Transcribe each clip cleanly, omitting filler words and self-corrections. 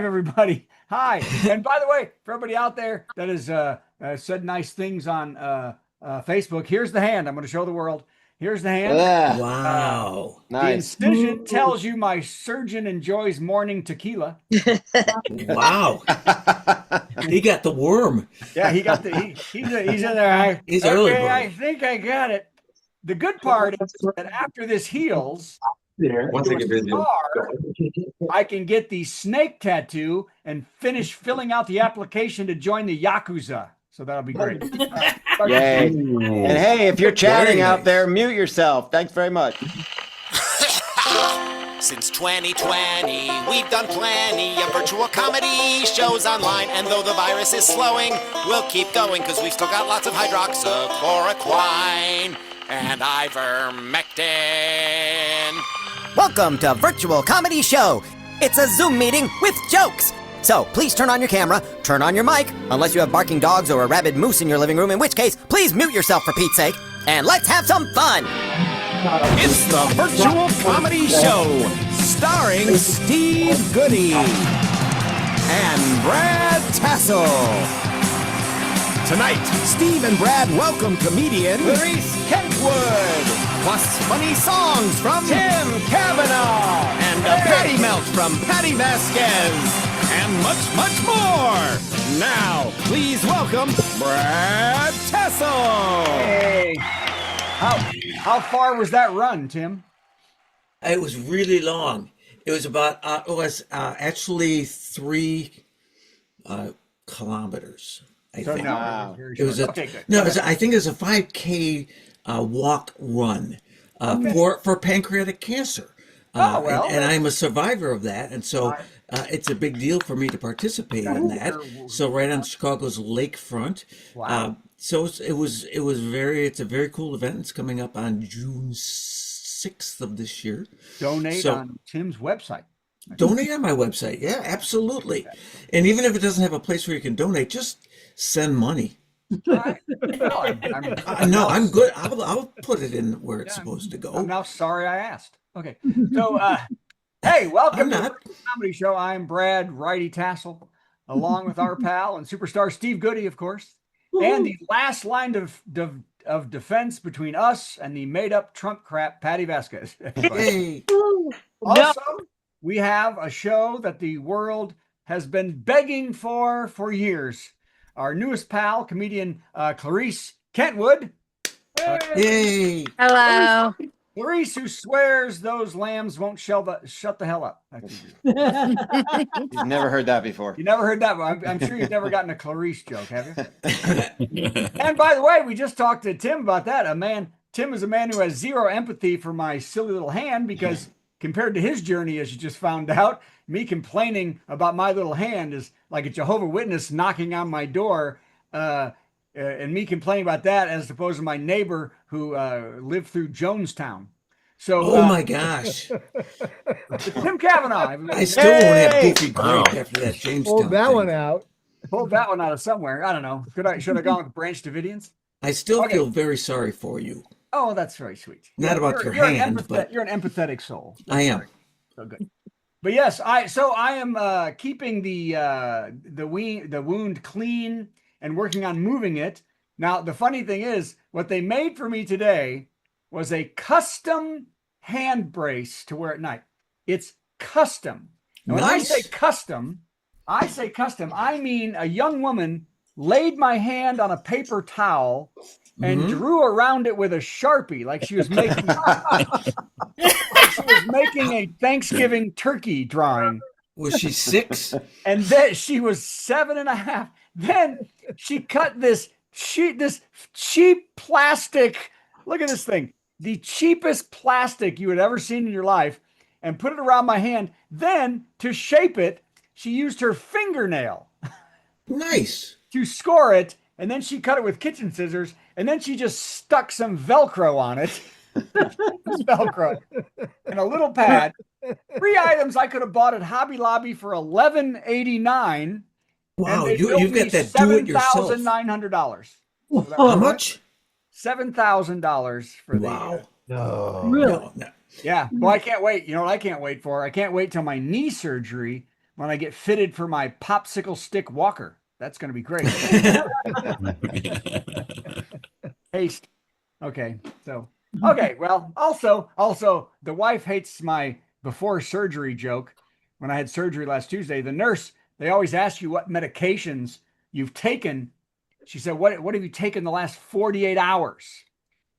everybody. Hi. And by the way, for everybody out there that has said nice things on Facebook, here's the hand. I'm going to show the world. Here's the hand. Wow. The Nice. incision tells you my surgeon enjoys morning tequila. Wow. He got the worm. Yeah, he's in there. He's early Okay, bird. I think I got it. The good part is that after this heals, Once I get busy, I can get the snake tattoo and finish filling out the application to join the Yakuza. So that'll be great. Yay. And hey, if you're chatting out there, mute yourself. Thanks very much. Since 2020, we've done plenty of virtual comedy shows online. And though the virus is slowing, we'll keep going because we've still got lots of hydroxychloroquine and ivermectin. Welcome to Virtual Comedy Show. It's a Zoom meeting with jokes. So please turn on your camera, turn on your mic, unless you have barking dogs or a rabid moose in your living room, in which case, please mute yourself for Pete's sake, and let's have some fun. It's the Virtual Comedy Show, starring Steve Goodie and Brad Tassell. Tonight, Steve and Brad welcome comedian Clarice Kentwood, plus funny songs from Tim Cavanagh, and a patty melt from Patti Vasquez, and much, much more. Now, please welcome Brad Tassell. Hey, how far was that run, Tim? It was really long. It was about, actually 3 kilometers, I think. No, It was okay, good. No, I think it was a 5K walk run for pancreatic cancer. And I'm a survivor of that, and so it's a big deal for me to participate in that. So right on Chicago's lakefront. Wow. So it's a very cool event. It's coming up on June 6th of this year. Donate on Tim's website. Donate on my website. Yeah, absolutely. And even if it doesn't have a place where you can donate, just send money. Right. No, I'm good. I'll put it in where it's supposed to go. I'm now sorry I asked. Okay. So, hey, welcome to the Comedy Show. I'm Brad Righty Tassell, along with our pal and superstar Steve Goodie, of course, and the last line of defense between us and the made-up Trump crap, Patti Vasquez. Hey. Also, we have a show that the world has been begging for years. Our newest pal, comedian Clarice Kentwood. Hey. Hello. Clarice, who swears those lambs won't shut the hell up. You've never heard that before. You never heard that one. I'm sure you've never gotten a Clarice joke, have you? And by the way, we just talked to Tim about that. Tim is a man who has zero empathy for my silly little hand because compared to his journey, as you just found out, me complaining about my little hand is like a Jehovah's Witness knocking on my door, and me complaining about that as opposed to my neighbor who lived through Jonestown. So, oh my gosh, Tim Cavanagh. I still won't have Goofy Great after that Jamestown. Pulled that thing. one out. Pulled that one out of somewhere. I don't know. Should have gone with Branch Davidians? I still feel very sorry for you. Oh, that's very sweet. Not about your hand, but you're an empathetic soul. I am. So good. But yes, I am keeping the wound clean and working on moving it. Now, the funny thing is, what they made for me today was a custom hand brace to wear at night. It's custom. And when I say custom, I mean a young woman laid my hand on a paper towel and drew around it with a Sharpie, like she was making a Thanksgiving turkey drawing. Was she 6? And then she was 7.5. Then she cut this cheap plastic. Look at this thing. The cheapest plastic you had ever seen in your life, and put it around my hand. Then to shape it, she used her fingernail. Nice. To score it, and then she cut it with kitchen scissors, and then she just stuck some Velcro on it. Velcro and a little pad. 3 items I could have bought at Hobby Lobby for $11.89. Wow, you've got that do-it-yourself. $7,900. How much? $7,000 for wow. No. Really? No. Yeah. Well, I can't wait. You know what I can't wait for? I can't wait till my knee surgery when I get fitted for my popsicle stick walker. That's going to be great. Haste. Okay. So, okay. Well, also the wife hates my before surgery joke. When I had surgery last Tuesday, the nurse, they always ask you what medications you've taken. She said, what have you taken the last 48 hours?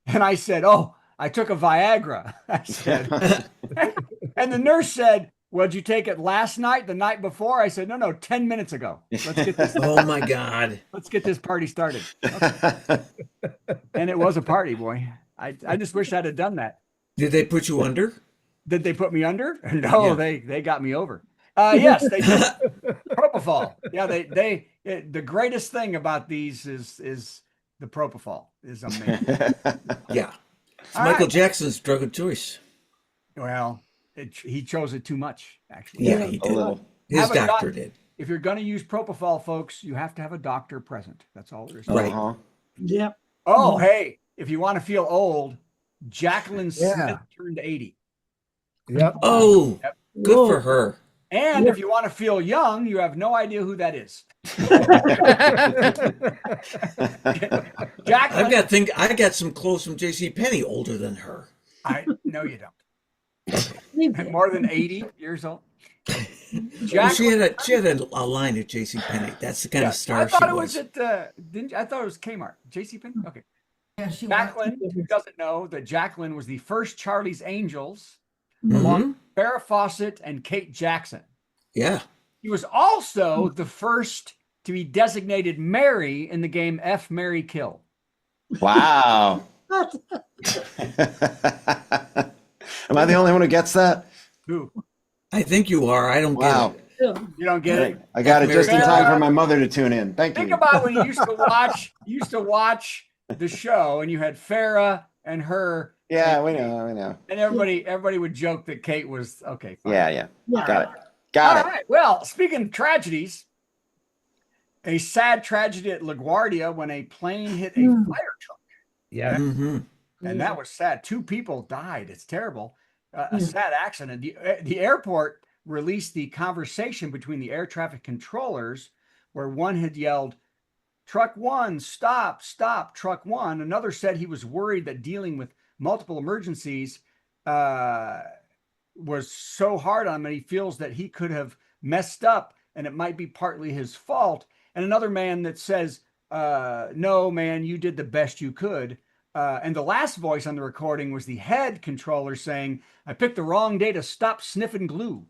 And I said, oh, I took a Viagra. I said, and the nurse said, well, did you take it last night, the night before? I said, no, 10 minutes ago. Let's get this. Oh my God. Let's get this party started. Okay. And it was a party, boy. I just wish I'd have done that. Did they put you under? Did they put me under? No, yeah. They got me over. Yes, they did. Propofol. Yeah, the greatest thing about these is the propofol is amazing. Yeah. It's Michael Jackson's drug of choice. Well, he chose it too much, actually. Yeah, he did. His doctor did. If you're going to use propofol, folks, you have to have a doctor present. That's all there is. Right. Yep. Oh, hey, if you want to feel old, Jacqueline Smith turned 80. Yep. Oh, good for her. And if you want to feel young, you have no idea who that is. Jacqueline. I got some clothes from J.C. Penney older than her. No, you don't. More than 80 years old. Well, she had a line at J.C. Penney. That's the kind of star she was. I thought it was I thought it was Kmart. J.C. Penney. Okay. Yeah, Jacqueline, who doesn't know that Jacqueline was the first Charlie's Angels, along with Farrah Fawcett and Kate Jackson. Yeah. He was also the first to be designated Mary in the game F, Marry, Kill. Wow. Am I the only one who gets that? Who? I think you are. I don't get it. You don't get it? I got it just in time for my mother to tune in. Thank you. Think about when you used to watch the show and you had Farrah and her. Yeah, we know. And everybody would joke that Kate was okay. Fine. Yeah. Got it. All right. Well, speaking of tragedies, a sad tragedy at LaGuardia when a plane hit a fire truck. Yeah. And that was sad. 2 people died. It's terrible. A sad accident. The airport released the conversation between the air traffic controllers where one had yelled, "Truck 1, stop, truck 1." Another said he was worried that dealing with multiple emergencies was so hard on him, and he feels that he could have messed up and it might be partly his fault. And another man that says, no, man, you did the best you could. And the last voice on the recording was the head controller saying, "I picked the wrong day to stop sniffing glue."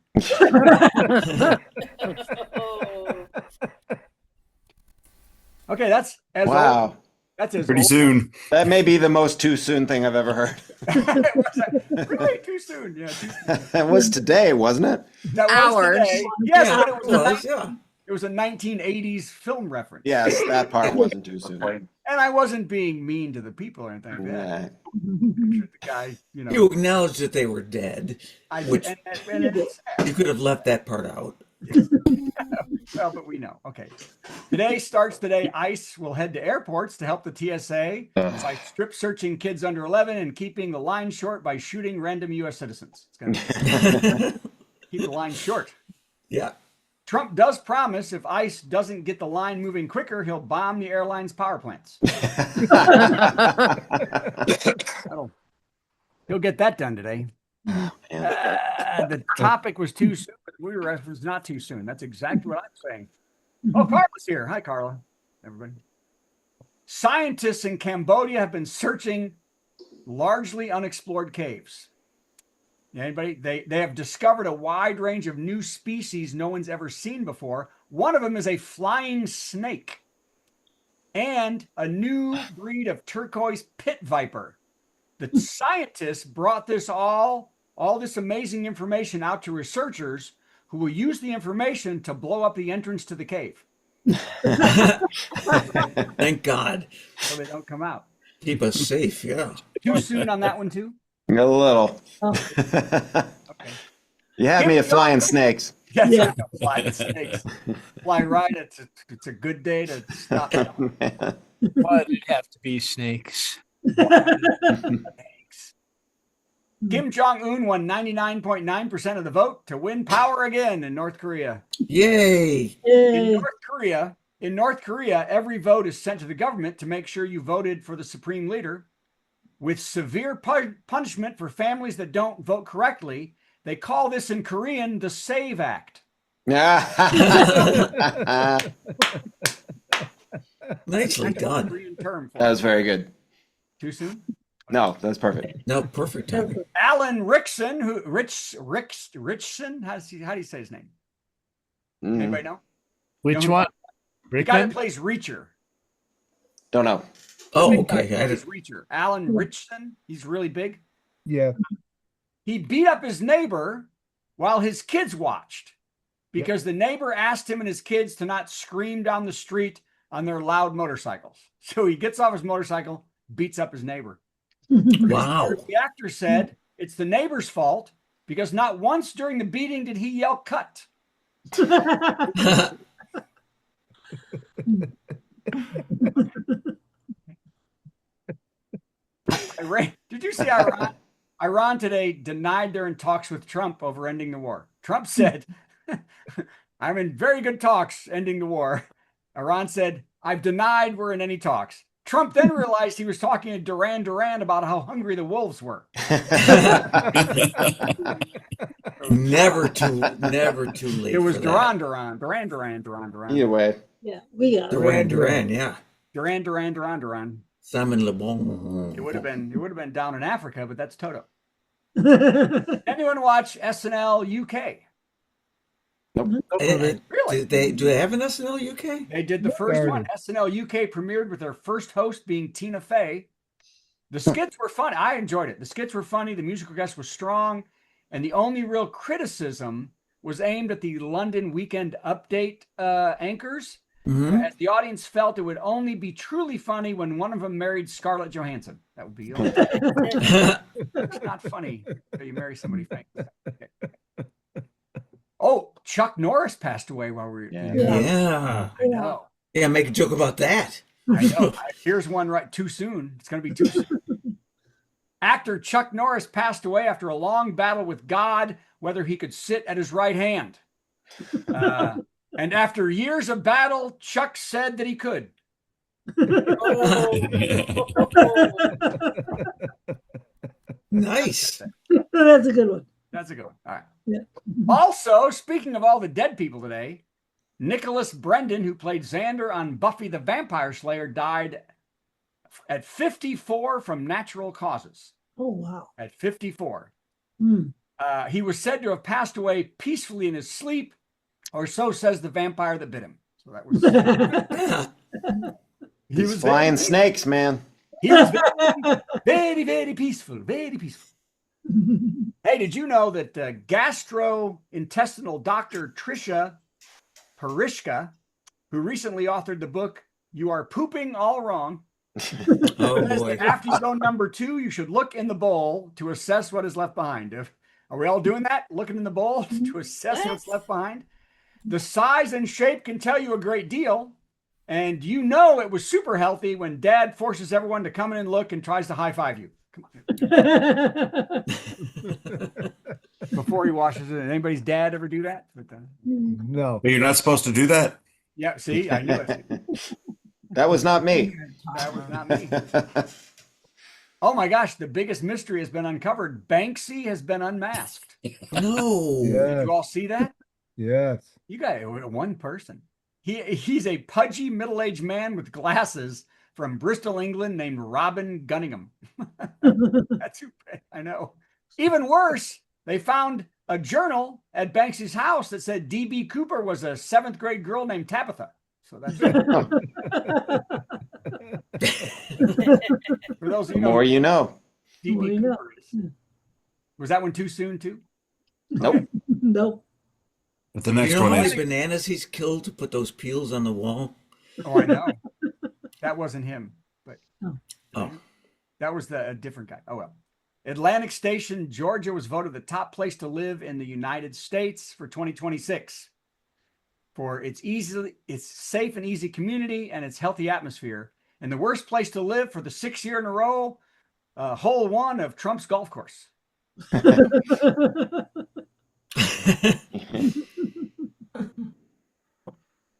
Okay, that's as old. That's as pretty old. soon. That may be the most too soon thing I've ever heard. Really too soon. Yeah, too soon. That was today, wasn't it? That was today. Yes, Yeah, but it was a 1980s film reference. Yes, that part wasn't too soon. And I wasn't being mean to the people or anything like that. I'm sure the guy, You acknowledged that they were dead. Which and it is sad. you could have left that part out. Well, but we know. Okay. Today, ICE will head to airports to help the TSA by strip searching kids under 11 and keeping the line short by shooting random U.S. citizens. It's going to keep the line short. Yeah. Trump does promise if ICE doesn't get the line moving quicker, he'll bomb the airline's power plants. He'll get that done today. The topic was too soon. It was not too soon. That's exactly what I'm saying. Oh, Carla's here. Hi, Carla. Everybody. Scientists in Cambodia have been searching largely unexplored caves. Anybody? They have discovered a wide range of new species no one's ever seen before. One of them is a flying snake and a new breed of turquoise pit viper. The scientists brought all this amazing information out to researchers who will use the information to blow up the entrance to the cave. Thank God. So they don't come out. Keep us safe, yeah. Too soon on that one, too? A little. Okay. You had me at flying snakes. Yes, flying snakes. Fly right. It's a good day to stop. Why did it have to be snakes? Snakes. Kim Jong-un won 99.9% of the vote to win power again in North Korea. Yay! In North Korea, every vote is sent to the government to make sure you voted for the supreme leader. With severe punishment for families that don't vote correctly. They call this in Korean the Save Act. Nicely done. Korean term for That was very good. Too soon? No, that's perfect. No, perfect timing. Alan Rickson, Richson, how do you say his name? Anybody know? Which one? The guy that plays Reacher. Don't know. Oh, okay. Reacher. Alan Richson. He's really big. Yeah. He beat up his neighbor while his kids watched because the neighbor asked him and his kids to not scream down the street on their loud motorcycles. So he gets off his motorcycle, beats up his neighbor. Wow. The actor said it's the neighbor's fault because not once during the beating did he yell cut. Did you see Iran? Iran today denied they're in talks with Trump over ending the war. Trump said, I'm in very good talks ending the war. Iran said, I've denied we're in any talks. Trump then realized he was talking to Duran Duran about how hungry the wolves were. Never too late. It was for Duran that. Duran. Either way. Yeah, we got it. Duran, yeah. Duran. Simon Le Bon. It would have been down in Africa, but that's Toto. Anyone watch SNL UK? Nope. Really? Do they have an SNL UK? They did the first one. SNL UK premiered with their first host being Tina Fey. The skits were funny. I enjoyed it. The skits were funny. The musical guest was strong. And the only real criticism was aimed at the London Weekend Update anchors. Mm-hmm. As the audience felt it would only be truly funny when one of them married Scarlett Johansson. That would be it's not funny that you marry somebody famous. Okay. Oh, Chuck Norris passed away while we were. Yeah. I know. Yeah, make a joke about that. I know. Here's one right too soon. It's going to be too soon. Actor Chuck Norris passed away after a long battle with God, whether he could sit at his right hand. And after years of battle, Chuck said that he could. Nice. That's a good one. That's a good one. All right. Yeah. Also, speaking of all the dead people today, Nicholas Brendan, who played Xander on Buffy the Vampire Slayer, died at 54 from natural causes. Oh, wow. At 54. Mm. He was said to have passed away peacefully in his sleep, or so says the vampire that bit him. So that was. He was flying snakes, man. He was very, very peaceful. Very peaceful. Hey, did you know that gastrointestinal doctor Trisha Parishka, who recently authored the book "You Are Pooping All Wrong," Oh boy! After you go number 2, you should look in the bowl to assess what is left behind. Are we all doing that? Looking in the bowl to assess what's left behind? The size and shape can tell you a great deal. And you know it was super healthy when Dad forces everyone to come in and look and tries to high-five you. Come on. Before he washes it. Anybody's dad ever do that? No. But you're not supposed to do that? Yeah, see? I knew it. That was not me. That was not me. Oh my gosh, the biggest mystery has been uncovered. Banksy has been unmasked. No. Did Yes. you all see that? Yes. You got one person. He's a pudgy middle-aged man with glasses from Bristol, England, named Robin Gunningham. That's who I know. Even worse, they found a journal at Banksy's house that said D.B. Cooper was a 7th grade girl named Tabitha. So that's for those of you The more you know. D.B. Cooper is. Was that one too soon too? Nope. Nope. But the next You know one how is many bananas he's killed to put those peels on the wall? Oh, I know. That wasn't him, but Oh. that was a different guy. Oh well. Atlantic Station, Georgia was voted the top place to live in the United States for 2026 for its safe and easy community and its healthy atmosphere, and the worst place to live for the 6th year in a row, hole 1 of Trump's golf course.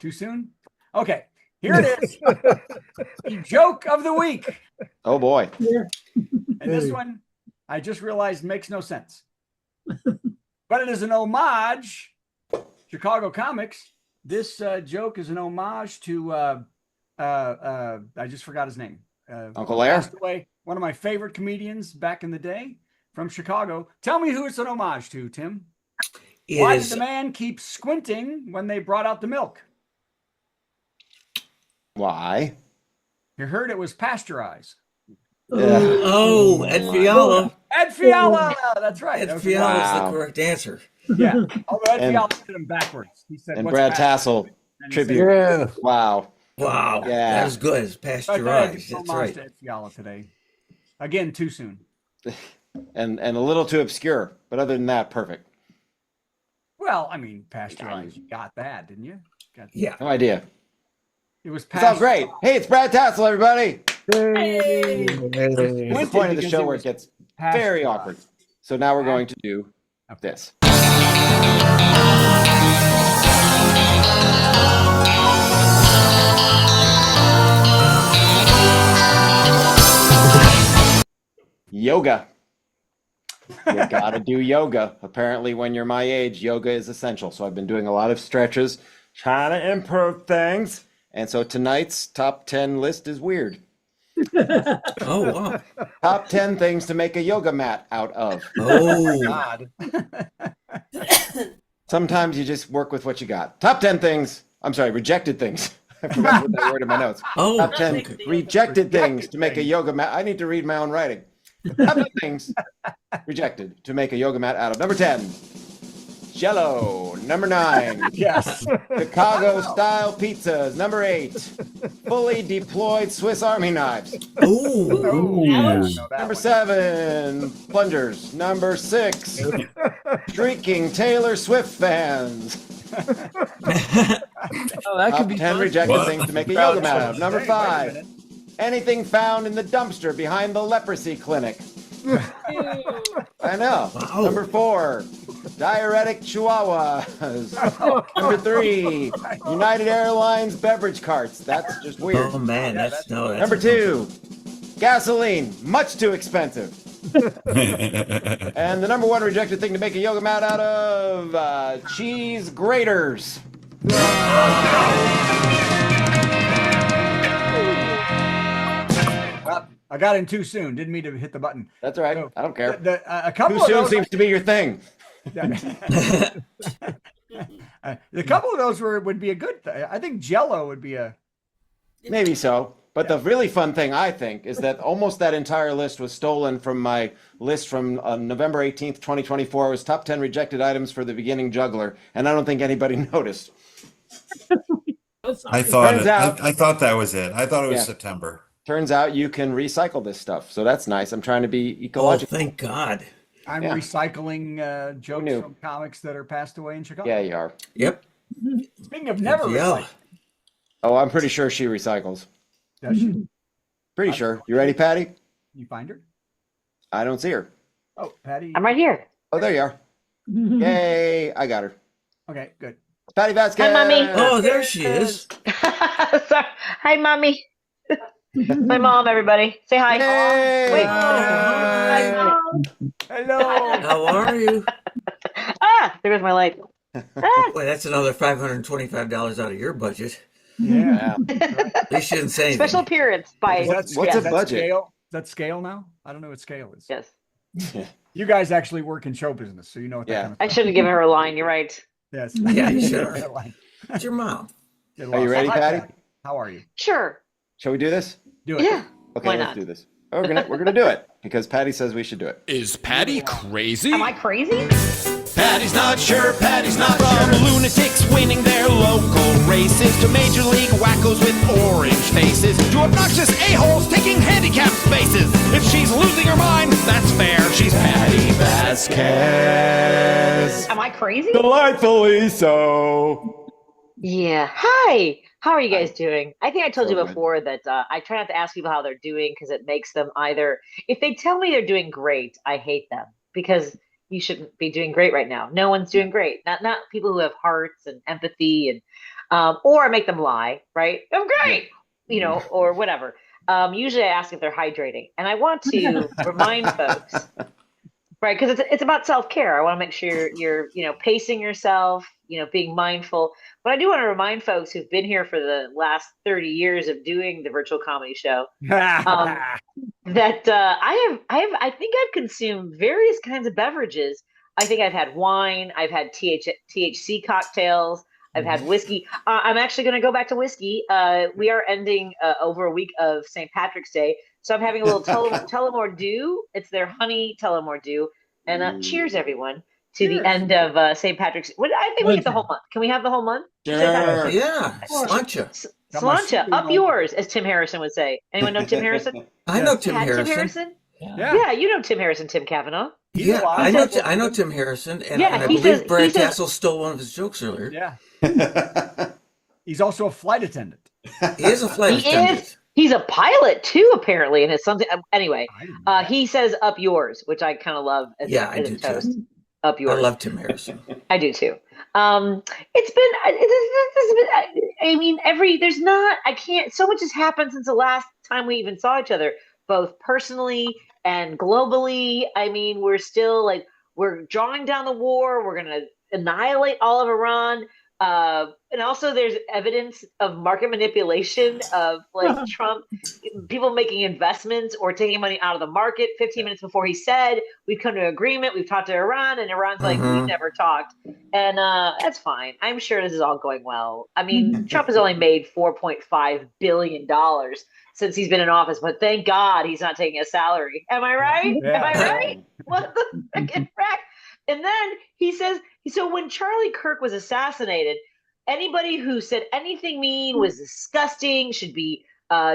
Too soon? Okay, here it is. The joke of the week. Oh boy. Yeah. And this one, I just realized makes no sense. But it is an homage, Chicago comics. This joke is an homage to, I just forgot his name. Uncle Lair? Passed away, one of my favorite comedians back in the day from Chicago. Tell me who it's an homage to, Tim. Why did the man keep squinting when they brought out the milk? Why? You heard it was pasteurized. Oh, Ed Fiala. Ed Fiala. That's right. Ed Fiala is the correct answer. Yeah. Although Ed Fiala did him backwards. He said, And "What's Brad pasteurized?" Tassell And he said, tribute. Yeah. Wow. Wow. Yeah. That was good. It's So I thought I'd pasteurized. give That's homage right. to Ed Fiala today. Again, too soon. And a little too obscure, but other than that, perfect. Well, I mean, pasteurized. You got that, didn't you? Yeah. No idea. It was It's all pasteurized. great. Hey, it's Brad Tassell, everybody. Hey. It's the point of the because show it where was it gets very pasteurized. awkward. So now we're going to do this. Yoga. You gotta do yoga. Apparently, when you're my age, yoga is essential. So I've been doing a lot of stretches, trying to improve things. And so tonight's top 10 list is weird. Oh, wow. Top 10 things to make a yoga mat out of. Oh, God. Sometimes you just work with what you got. Top 10 things. I'm sorry, rejected things. I forgot to put that word in my notes. oh. Top 10 rejected things to make a yoga mat. I need to read my own writing. Top 10 things rejected to make a yoga mat out of. Number 10, Jello. Number 9, Yes. Chicago style pizzas. Number 8, fully deployed Swiss Army knives. Oh, Oh, I don't know that Number one. 7, plungers. Number 6, shrieking Taylor Swift fans. Oh, that Top could be 10 fun. rejected What? things to make a yoga mat out of. Number Hey, wait a 5, minute. anything found in the dumpster behind the leprosy clinic. I know. Wow. Number 4, diuretic chihuahuas. Number 3, United Airlines beverage carts. That's just weird. oh man, that's no. That's Number 2, gasoline. Much too expensive. And the number 1 rejected thing to make a yoga mat out of, cheese graters. I got in too soon. Didn't mean to hit the button. That's all right. So, I don't care. A couple Too of soon those, seems to be your thing. a couple of those would be a good thing. I think Jello would be a. Maybe so. But the really fun thing, I think, is that almost that entire list was stolen from my list from November 18th, 2024. It was top 10 rejected items for the beginning juggler. And I don't think anybody noticed. I thought Turns out- I thought that was it. I thought it was Yeah. September. Turns out you can recycle this stuff. So that's nice. I'm trying to be Oh, ecological. thank God. I'm Yeah. recycling jokes knew? from comics that are passed away in Chicago. Yeah, you are. Yep. Speaking of never Yeah. recycling, Oh, I'm pretty sure she recycles. does she? Pretty sure. You ready, Patty? You find her? I don't see her. Oh, Patty. I'm right here. Oh, there you are. Yay. I got her. Okay, good. Patty Vasquez. Hi, Mommy. Oh, there she is. Sorry. Hi, Mommy. My mom, everybody. Say hi. Yay. Wait. Hi. Mom. Hello. How are you? Ah, there goes my light. Ah. Boy, that's another $525 out of your budget. Yeah. At least you didn't say anything. Special appearance by. What's yes. a budget? Scale? Is that scale now? I don't know what scale is. Yes. You guys actually work in show business, so you know what Yeah. that kind I should have given her a line. You're right. Yes. Yeah, you should have. It's your mom. Are you ready, Hi, Patty? How are you? Sure. Shall we do this? Do it. Yeah. Okay, Why let's not? do this. Oh, we're gonna do it because Patty says we should do it. Is Patty crazy? Am I crazy? Patty's not sure, Patty's not From lunatics winning their local races to major league wackos with orange faces to obnoxious a-holes taking handicap spaces. If she's losing her mind, that's fair. She's Patti Vasquez. Am I crazy? Delightfully so. Yeah. Hi. How are you guys doing? I think I told So you good. before that I try not to ask people how they're doing because it makes them either, if they tell me they're doing great, I hate them because you shouldn't be doing great right now. No one's doing great. Not people who have hearts and empathy and or I make them lie, right? I'm great, or whatever. Usually I ask if they're hydrating, and I want to remind folks, right? Because it's about self-care. I want to make sure you're pacing yourself, being mindful. But I do want to remind folks who've been here for the last 30 years of doing the virtual comedy show that I think I've consumed various kinds of beverages. I think I've had wine, I've had THC cocktails, I've had whiskey. I'm actually going to go back to whiskey. We are ending over a week of St. Patrick's Day, so I'm having a little Tullamore Dew. It's their honey Tullamore Dew, and cheers everyone to the end of St. Patrick's. I think we get the whole month. Can we have the whole month? Sure. Yeah, sláinte. Sláinte, up yours, as Tim Harrison would say. Anyone know Tim Harrison? I know Tim Harrison. Tim Harrison? Yeah. Yeah, you know Tim Harrison, Tim Cavanagh. Yeah, I know Tim Harrison, and I believe Brad Tassell stole one of his jokes earlier. Yeah. He's also a flight attendant. He is a flight attendant. He's a pilot too, apparently, and it's something. Anyway, he says "up yours," which I kind of love. As I do toast. Too. Up yours. I love Tim Harrison. I do too. It's been. I mean, there's not. I can't. So much has happened since the last time we even saw each other, both personally and globally. I mean, we're still we're drawing down the war. We're gonna annihilate all of Iran. And also there's evidence of market manipulation of Trump, people making investments or taking money out of the market 15 minutes before he said, we've come to an agreement, we've talked to Iran, and Iran's like, we've never talked. And that's fine. I'm sure this is all going well. I mean, Trump has only made $4.5 billion since he's been in office, but thank God he's not taking a salary. Am I right? Yeah. Am I right? What the freaking frack? And then he says, so when Charlie Kirk was assassinated, anybody who said anything mean was disgusting, should be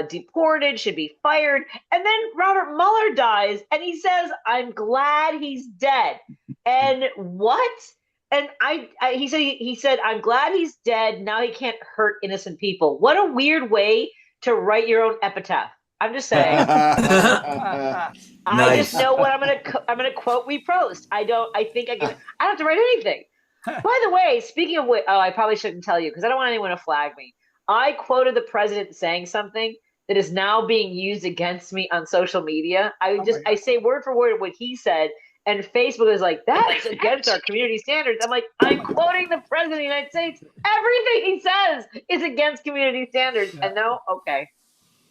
deported, should be fired. And then Robert Mueller dies, and he says, I'm glad he's dead. And what? And he said, I'm glad he's dead. Now he can't hurt innocent people. What a weird way to write your own epitaph. I'm just saying. I just know what I'm gonna quote repost. I don't have to write anything. By the way, speaking of which, I probably shouldn't tell you because I don't want anyone to flag me. I quoted the president saying something that is now being used against me on social media. I say word for word what he said, and Facebook is like, that's against our community standards. I'm like, I'm quoting the president of the United States. Everything he says is against community standards. And no, okay.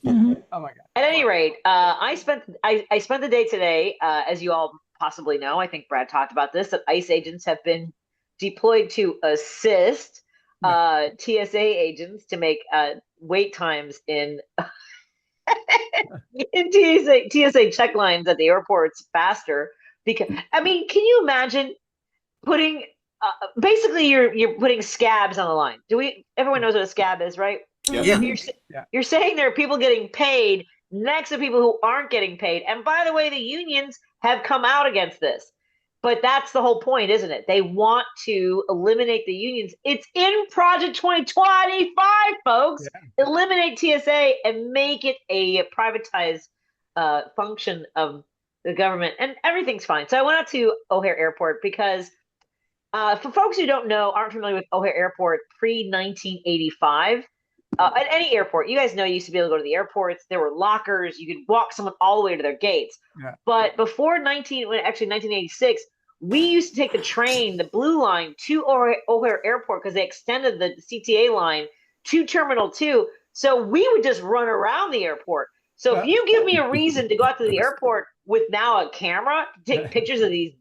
Oh my God. At any rate, I spent the day today, as you all possibly know, I think Brad talked about this, that ICE agents have been deployed to assist TSA agents to make wait times in TSA check lines at the airports faster. Because can you imagine putting basically you're putting scabs on the line? Everyone knows what a scab is, right? Yeah. You're saying there are people getting paid next to people who aren't getting paid. And by the way, the unions have come out against this. But that's the whole point, isn't it? They want to eliminate the unions. It's in Project 2025, folks. Yeah. Eliminate TSA and make it a privatized function of the government. And everything's fine. So I went out to O'Hare Airport because for folks who aren't familiar with O'Hare Airport pre-1985, at any airport, you guys know you used to be able to go to the airports. There were lockers. You could walk someone all the way to their gates. Yeah. But before 1986, we used to take the train, the Blue Line, to O'Hare Airport because they extended the CTA line to Terminal 2. So we would just run around the airport. So if you give me a reason to go out to the airport with now a camera to take pictures of these,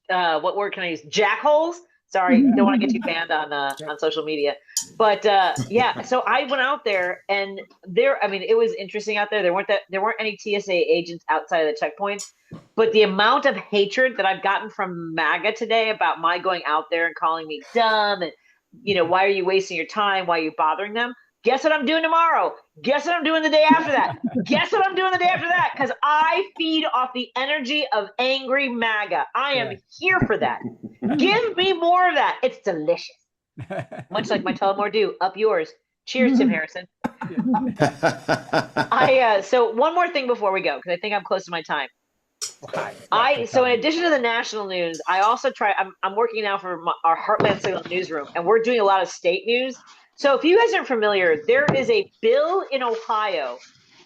what word can I use? Jackholes. Sorry, don't want to get you banned on social media. But so I went out there, and it was interesting out there. There weren't any TSA agents outside of the checkpoints, but the amount of hatred that I've gotten from MAGA today about my going out there and calling me dumb and why are you wasting your time? Why are you bothering them? Guess what I'm doing tomorrow? Guess what I'm doing the day after that? Guess what I'm doing the day after that? Because I feed off the energy of angry MAGA. I am here for that. Give me more of that. It's delicious. Much like my Tullamore Dew. Up yours. Cheers, Tim Harrison. So one more thing before we go, because I think I'm close to my time. So in addition to the national news, I also I'm working now for our Heartland Signal newsroom, and we're doing a lot of state news. So if you guys aren't familiar, there is a bill in Ohio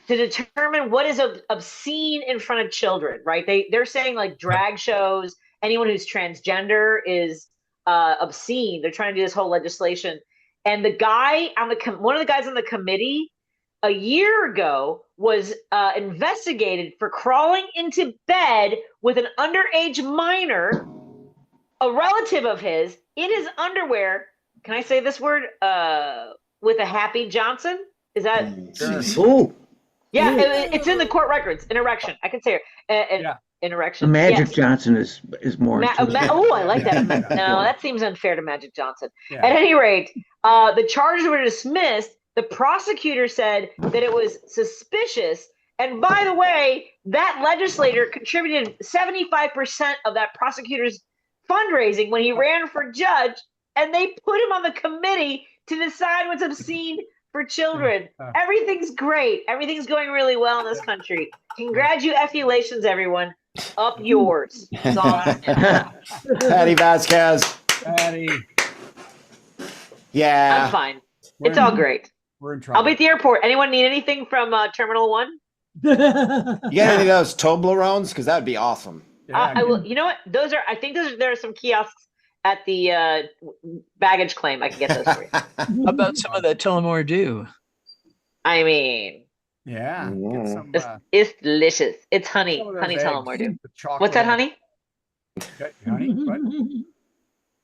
to determine what is obscene in front of children, right? They're saying like drag shows, anyone who's transgender is obscene. They're trying to do this whole legislation. And the guy on one of the guys on the committee a year ago was investigated for crawling into bed with an underage minor, a relative of his, in his underwear. Can I say this word? With a Happy Johnson? Is that? Oh, yeah, it's in the court records. An erection. I can say it. An erection. Magic Johnson is more. I like that. No, that seems unfair to Magic Johnson. Yeah. At any rate, the charges were dismissed. The prosecutor said that it was suspicious. And by the way, that legislator contributed 75% of that prosecutor's fundraising when he ran for judge, and they put him on the committee to decide what's obscene for children. Everything's great. Everything's going really well in this country. Congratulations, everyone. Up yours. Patti Vasquez. Patti. Yeah. I'm fine. It's all great. We're in trouble. I'll be at the airport. Anyone need anything from Terminal 1? You got any of those Toblerones? Because that would be awesome. Yeah, I will. You know what? I think there are some kiosks at the baggage claim. I can get those for you. How about some of that Tullamore Dew? I mean, yeah. It's delicious. It's honey Tullamore Dew. What's that, honey? Honey? What?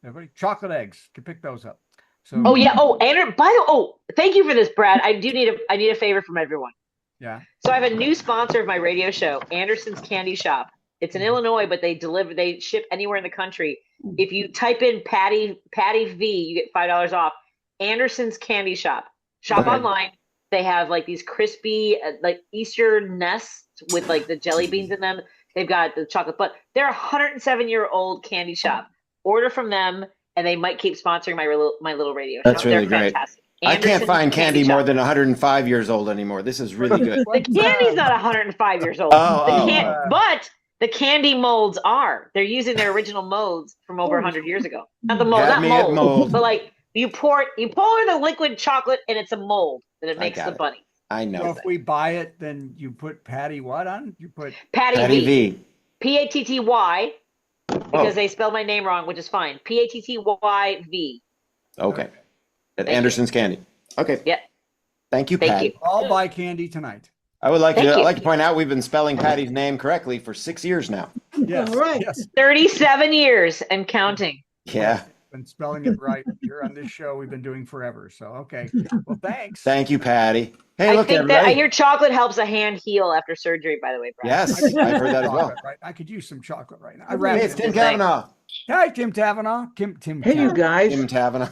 Everybody, chocolate eggs. You can pick those up. So, thank you for this, Brad. I need a favor from everyone. Yeah. So I have a new sponsor of my radio show, Anderson's Candy Shop. It's in Illinois, but they ship anywhere in the country. If you type in Patti V, you get $5 off. Anderson's Candy Shop. Shop online. They have like these crispy like Easter nests with like the jelly beans in them. They've got the chocolate, but they're a 107-year-old candy shop. Order from them, and they might keep sponsoring my little radio show. That's really great. Fantastic. I can't find candy more than 105 years old anymore. This is really good. The candy's not 105 years old. But the candy molds are. They're using their original molds from over 100 years ago. Not the mold, not mold, but like you pour the liquid chocolate, and it's a mold, and it makes the bunny. I know. So if we buy it, then you put Patti what on? You put Patti V. Patty, because they spelled my name wrong, which is fine. Pattyv. Okay. At Anderson's Candy. Okay. Yeah. Thank you, Patti. I'll buy candy tonight. I would like to point out we've been spelling Patti's name correctly for 6 years now. Yes. All right. Yes. 37 years and counting. Yeah. Been spelling it right here on this show. We've been doing forever. So okay. Well, thanks. Thank you, Patti. Hey, look, think everybody. that I hear chocolate helps a hand heal after surgery. By the way, Brad. Yes, I've heard that as well. Right? I could use some chocolate right now. Hey, it's Tim Cavanagh. Hi, Tim Cavanagh. Tim. Hey, you guys. Tim Cavanagh.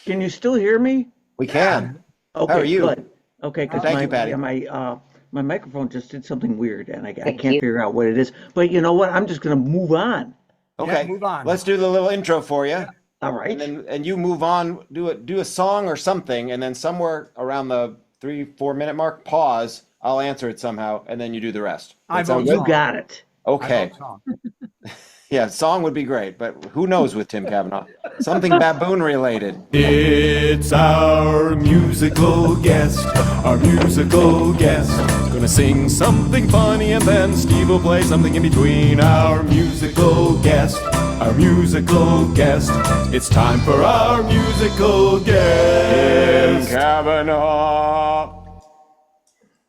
Can you still hear me? We can. Okay, How are you? Good. Okay, because Thank you, Patti. My microphone just did something weird, and I can't figure out what it is. But you know what? I'm just going to move on. Okay, move on. Let's do the little intro for you. All right. And you move on. Do a song or something, and then somewhere around the 3-4 minute mark, pause. I'll answer it somehow, and then you do the rest. You got it. Okay. Yeah, song would be great, but who knows with Tim Cavanagh? Something baboon related. It's our musical guest, Gonna sing something funny and then Steve will play something in between. Our musical guest. It's time for our musical guest. Tim Cavanagh.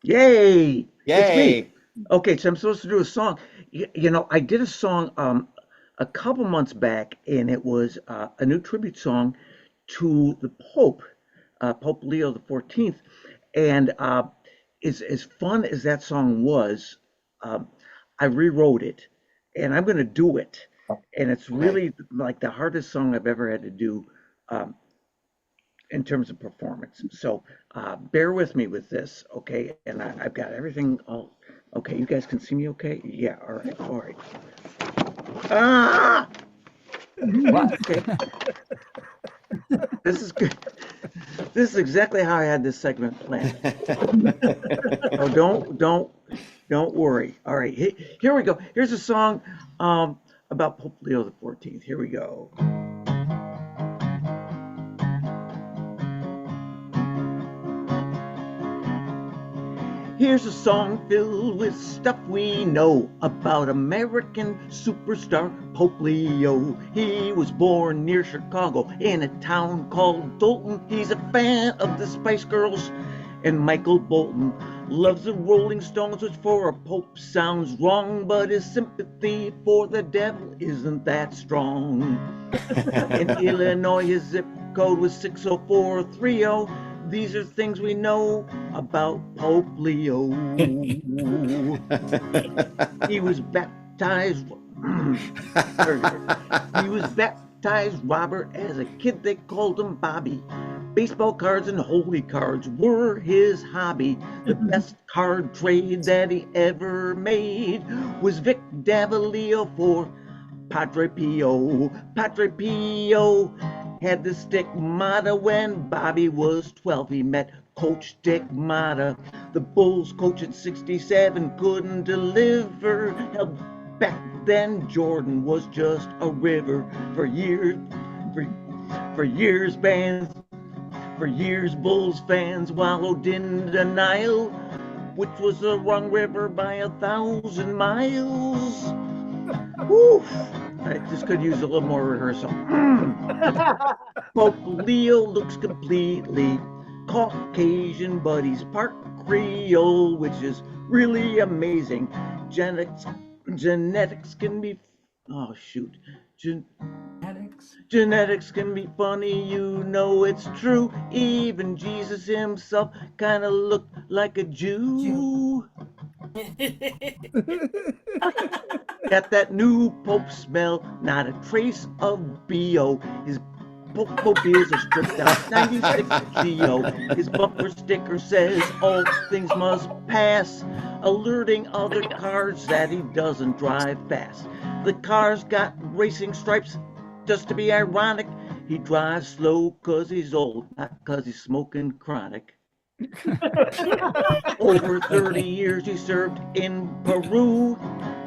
Yay. It's me. Yay. Okay, so I'm supposed to do a song. You know, I did a song a couple months back, and it was a new tribute song to the Pope, Pope Leo the 14th. And as fun as that song was, I rewrote it, and I'm going to do it. And it's really like the hardest song I've ever had to do in terms of performance. So bear with me with this, okay? And I've got everything all okay. You guys can see me okay? Yeah, all right. Ah! Okay. This is good. This is exactly how I had this segment planned. Oh, Don't worry. All right, here we go. Here's a song about Pope Leo the 14th. Here we go. Here's a song filled with stuff we know about American superstar Pope Leo. He was born near Chicago in a town called Dalton. He's a fan of the Spice Girls and Michael Bolton. Loves the Rolling Stones, which for a pope sounds wrong, but his sympathy for the devil isn't that strong. In Illinois, his zip code was 60430. These are things we know about Pope Leo. He was baptized. He was baptized Robert. As a kid, they called him Bobby. Baseball cards and holy cards were his hobby. The best card trade that he ever made was Vic Davalillo for Padre Pio. Padre Pio had the stigmata when Bobby was 12. He met Coach Stigmata. The Bulls coach at 67 couldn't deliver. Held back then, Jordan was just a river. For years, Bulls fans wallowed in denial, which was the wrong river by 1,000 miles. Woo! I just could use a little more rehearsal. Pope Leo looks completely Caucasian, but he's part Creole, which is really amazing. Genetics can be... Oh, shoot. Genetics can be funny, you know it's true. Even Jesus himself kind of looked like a Jew. Got that new Pope smell, not a trace of BO. His Pope ears are stripped out, 96 Geo. His bumper sticker says all things must pass, alerting other cars that he doesn't drive fast. The car's got racing stripes, just to be ironic. He drives slow cause he's old, not cause he's smoking chronic. Over 30 years he served in Peru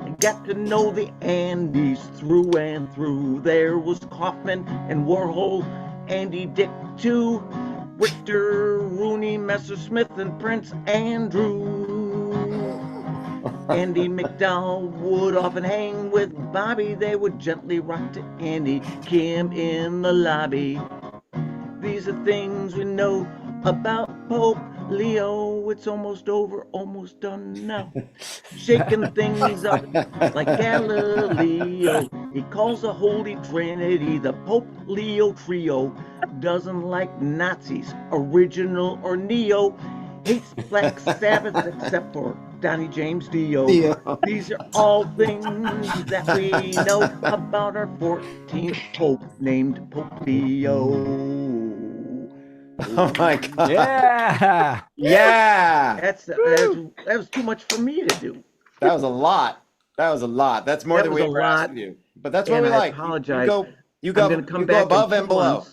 and got to know the Andes through and through. There was Kaufman and Warhol, Andy Dick too, Richter, Rooney, Messersmith, and Prince Andrew. Andy McDowell would often hang with Bobby. They would gently rock to Andy Kim in the lobby. These are things we know about Pope Leo. It's almost over, almost done now. Shaking things up like Galileo. He calls the Holy Trinity the Pope Leo Trio. Doesn't like Nazis, original or neo. Hates Black Sabbath except for Donnie James Dio. These are all things that we know about our 14th Pope named Pope Leo. Oh my God! Yeah, yeah. That was too much for me to do. That was a lot. That's more than we ever asked of you. But that's what we like. I apologize. You go above and below.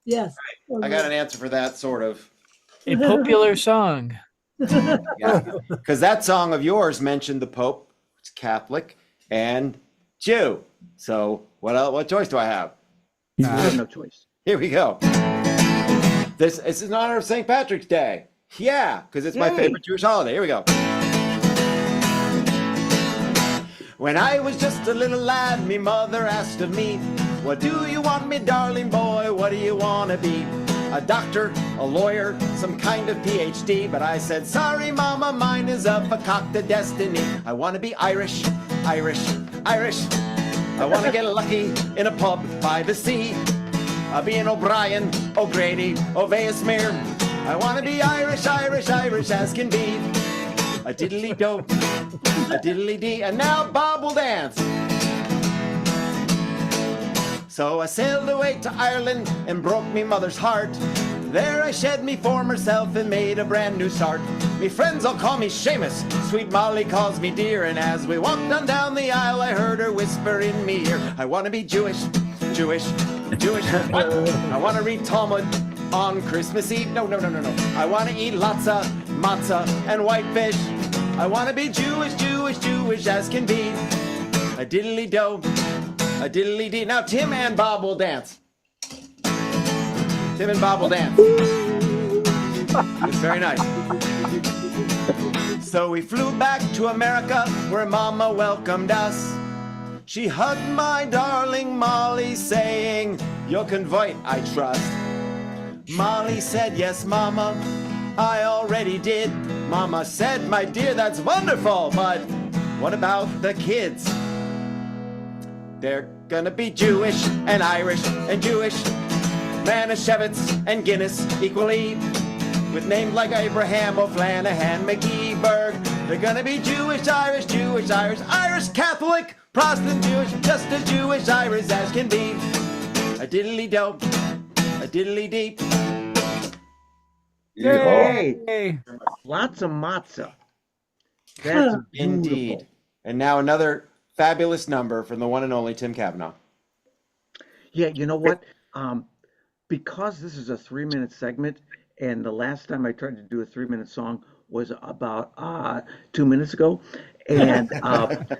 Yes. I got an answer for that, sort of. A popular song. Yeah, because that song of yours mentioned the Pope, it's Catholic and Jew. So what choice do I have? You have no choice. Here we go. This is in honor of St. Patrick's Day. Yeah, because it's my favorite Jewish holiday. Here we go. When I was just a little lad, me mother asked of me, "What do you want, me darling boy? What do you want to be? A doctor, a lawyer, some kind of PhD." But I said, "Sorry, mama, mine is a concocted destiny. I want to be Irish, Irish, Irish. I want to get lucky in a pub by the sea. I'll be an O'Brien, O'Grady, O'Veasmere. I want to be Irish, Irish, Irish as can be. A diddly-do, a diddly-dee, and now Bob will dance." So I sailed away to Ireland and broke me mother's heart. There I shed me former self and made a brand new start. Me friends all call me Seamus, sweet Molly calls me dear. And as we walked on down the aisle, I heard her whisper in me ear, "I want to be Jewish, Jewish, Jewish." What? I want to read Talmud on Christmas Eve. No. I want to eat lots of matzah and whitefish. I want to be Jewish, Jewish, Jewish as can be. A diddly-do, a diddly-dee. Now Tim and Bob will dance. Tim and Bob will dance. It's very nice. So we flew back to America where Mama welcomed us. She hugged my darling Molly saying, "You'll convert, I trust." Molly said, "Yes, Mama, I already did." Mama said, "My dear, that's wonderful, but what about the kids? They're gonna be Jewish and Irish and Jewish, Manischewitz and Guinness equally, with names like Abraham O'Flanahan, McGeeberg. They're gonna be Jewish, Irish, Jewish, Irish, Irish Catholic, Protestant Jewish, just as Jewish Irish as can be. A diddly-do, a diddly-dee. Yay! Lots of matzah. That's Indeed. beautiful. And now another fabulous number from the one and only Tim Cavanagh. Yeah, you know what? Because this is a 3-minute segment, and the last time I tried to do a 3-minute song was about 2 minutes ago. And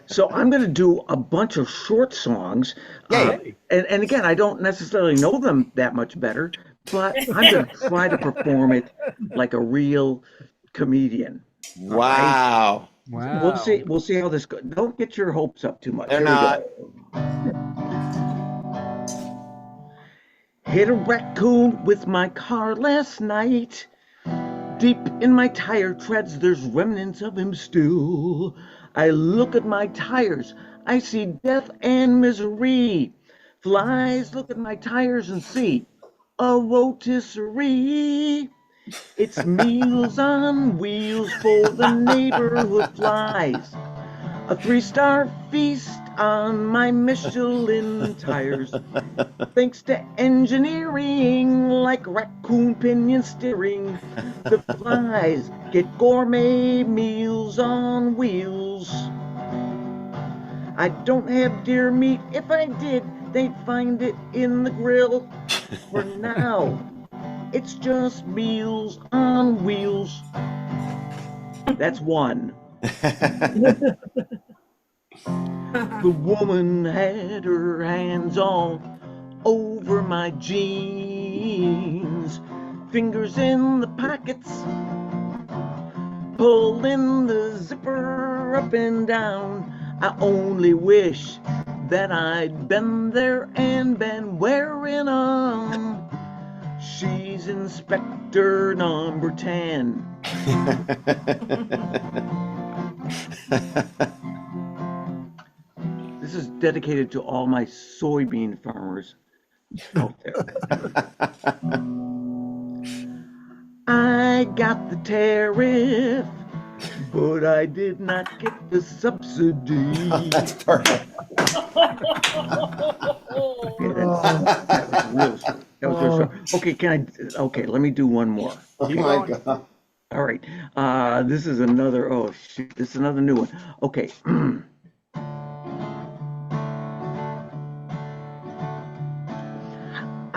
so I'm going to do a bunch of short songs. And again, I don't necessarily know them that much better, but I'm going to try to perform it like a real comedian. Wow. Wow. We'll see how this goes. Don't get your hopes up too much. They're not. Hit a raccoon with my car last night. Deep in my tire treads, there's remnants of him still. I look at my tires, I see death and misery. Flies look at my tires and see a rotisserie. It's Meals on Wheels for the neighborhood flies. A 3-star feast on my Michelin tires. Thanks to engineering like raccoon pinion steering, the flies get gourmet Meals on Wheels. I don't have deer meat. If I did, they'd find it in the grill. For now, it's just Meals on Wheels. That's one. The woman had her hands all over my jeans, fingers in the pockets, pulling the zipper up and down. I only wish that I'd been there and been wearing 'em. She's Inspector number 10. This is dedicated to all my soybean farmers out there. I got the tariff, but I did not get the subsidy. That's perfect. Okay, that was real short. Okay, let me do one more. Oh my God. All right. This is another, this is another new one. Okay.